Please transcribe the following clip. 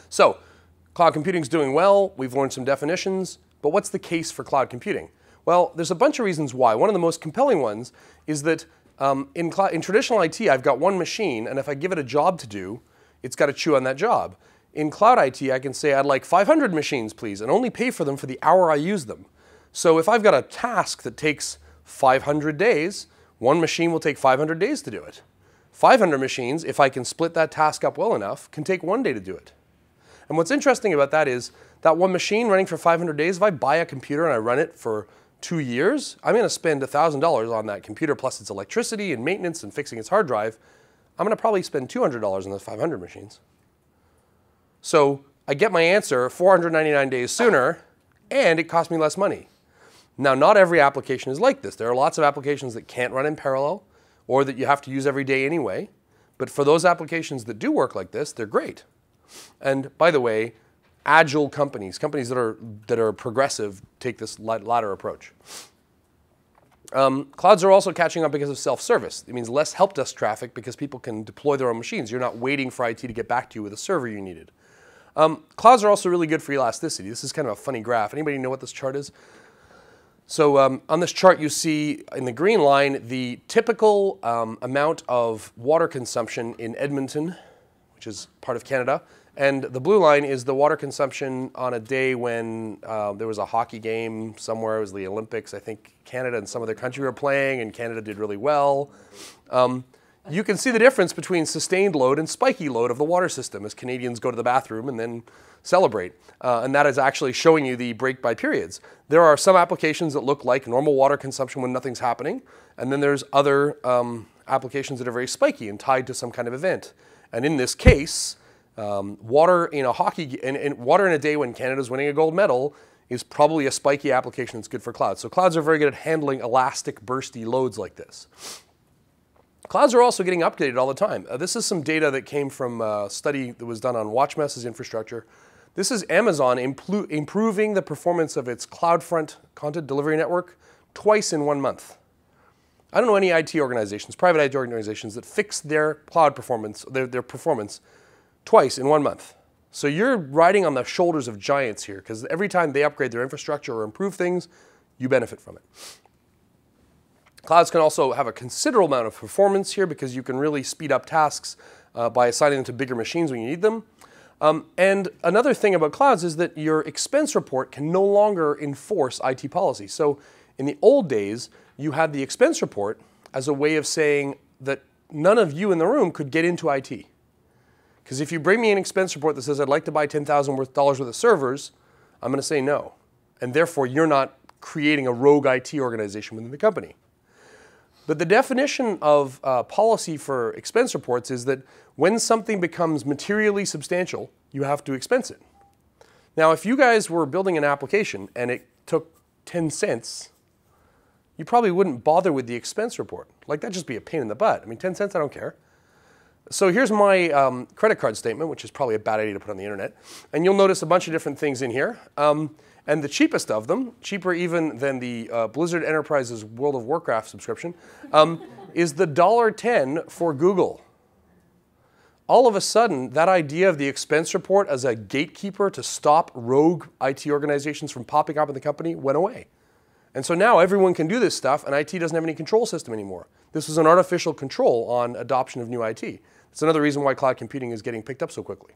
So cloud computing is doing well. We've learned some definitions. But what's the case for cloud computing? Well, there's a bunch of reasons why. One of the most compelling ones is that in traditional IT, I've got one machine, and if I give it a job to do, it's got to chew on that job. In cloud IT, I can say, I'd like 500 machines, please, and only pay for them for the hour I use them. So if I've got a task that takes 500 days, one machine will take 500 days to do it. 500 machines, if I can split that task up well enough, can take 1 day to do it. And what's interesting about that is that one machine running for 500 days, if I buy a computer and I run it for 2 years, I'm going to spend $1,000 on that computer plus its electricity and maintenance and fixing its hard drive. I'm going to probably spend $200 on those 500 machines. So I get my answer 499 days sooner, and it costs me less money. Now, not every application is like this. There are lots of applications that can't run in parallel or that you have to use every day anyway. But for those applications that do work like this, they're great. And by the way, agile companies that are progressive, take this latter approach. Clouds are also catching up because of self-service. It means less help desk traffic because people can deploy their own machines. You're not waiting for IT to get back to you with a server you needed. Clouds are also really good for elasticity. This is kind of a funny graph. Anybody know what this chart is? So on this chart, you see in the green line the typical amount of water consumption in Edmonton, which is part of Canada. And the blue line is the water consumption on a day when there was a hockey game somewhere. It was the Olympics. I think Canada and some other country were playing, and Canada did really well. You can see the difference between sustained load and spiky load of the water system as Canadians go to the bathroom and then celebrate. And that is actually showing you the break by periods. There are some applications that look like normal water consumption when nothing's happening. And then there's other applications that are very spiky and tied to some kind of event. And in this case, water in a day when Canada's winning a gold medal is probably a spiky application that's good for clouds. So clouds are very good at handling elastic, bursty loads like this. Clouds are also getting updated all the time. This is some data that came from a study that was done on WatchMess's infrastructure. This is Amazon improving the performance of its CloudFront content delivery network twice in 1 month. I don't know any IT organizations, private IT organizations, that fix their cloud performance, their performance twice in 1 month. So you're riding on the shoulders of giants here, because every time they upgrade their infrastructure or improve things, you benefit from it. Clouds can also have a considerable amount of performance here because you can really speed up tasks by assigning them to bigger machines when you need them. And another thing about clouds is that your expense report can no longer enforce IT policy. So in the old days, you had the expense report as a way of saying that none of you in the room could get into IT. Because if you bring me an expense report that says I'd like to buy $10,000 worth of servers, I'm going to say no. And therefore, you're not creating a rogue IT organization within the company. But the definition of policy for expense reports is that when something becomes materially substantial, you have to expense it. Now, if you guys were building an application and it took 10 cents, you probably wouldn't bother with the expense report. Like, that'd just be a pain in the butt. I mean, 10 cents, I don't care. So here's my credit card statement, which is probably a bad idea to put on the internet. And you'll notice a bunch of different things in here. And the cheapest of them, cheaper even than the Blizzard Enterprises World of Warcraft subscription, is the $1.10 for Google. All of a sudden, that idea of the expense report as a gatekeeper to stop rogue IT organizations from popping up in the company went away. And so now everyone can do this stuff, and IT doesn't have any control system anymore. This is an artificial control on adoption of new IT. It's another reason why cloud computing is getting picked up so quickly.